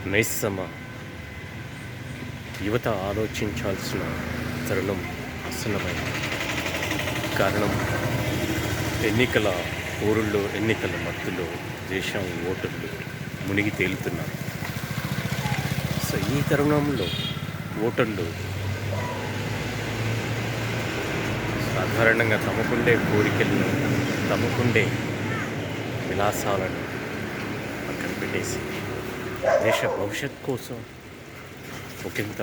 నేస్తమ యువత ఆలోచించాల్సిన తరుణం ఆసన్నమైంది. కారణం ఎన్నికల ఊరుల్లో, ఎన్నికల మత్తులో దేశం ఓటర్లు మునిగి తేలుతున్నారు. సో ఈ తరుణంలో ఓటర్లు సాధారణంగా తమకుండే కోరికలను, తమకుండే విలాసాలను పక్కన పెట్టేసి దేశ భవిష్యత్ కోసం ఒకంత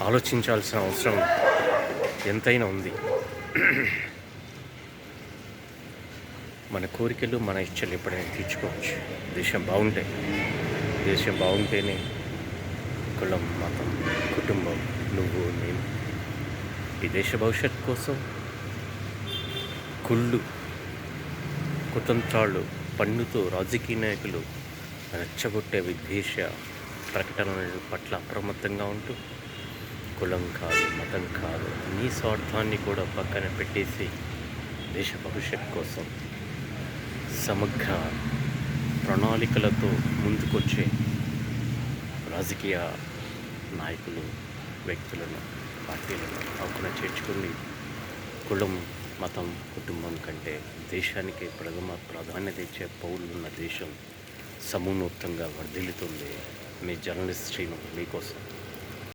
ఆలోచించాల్సిన అవసరం ఎంతైనా ఉంది. మన కోరికలు, మన ఇచ్చలు ఎప్పుడైనా తీర్చుకోవచ్చు. దేశం బాగుంటేనే కులం, మతం, కుటుంబం, నువ్వు, నేను. ఈ దేశ భవిష్యత్ కోసం కుతంత్రాలు పన్నుతో రాజకీయ నాయకులు రెచ్చగొట్టే విద్వేష ప్రకటనల పట్ల అప్రమత్తంగా ఉంటూ కులం కాదు, మతం కాదు, నీ స్వార్థాన్ని కూడా పక్కన పెట్టేసి దేశ భవిష్యత్ కోసం సమగ్ర ప్రణాళికలతో ముందుకొచ్చే రాజకీయ నాయకులు, వ్యక్తులను, పార్టీలను పక్కన చేర్చుకుని కులం, మతం, కుటుంబం కంటే దేశానికి ప్రథమ ప్రాధాన్యత ఇచ్చే పౌరులున్న దేశం సమూనూత్తంగా వర్ధిల్లుతుంది. మీ జర్నలిస్ట్ శ్రీను మీకోసం.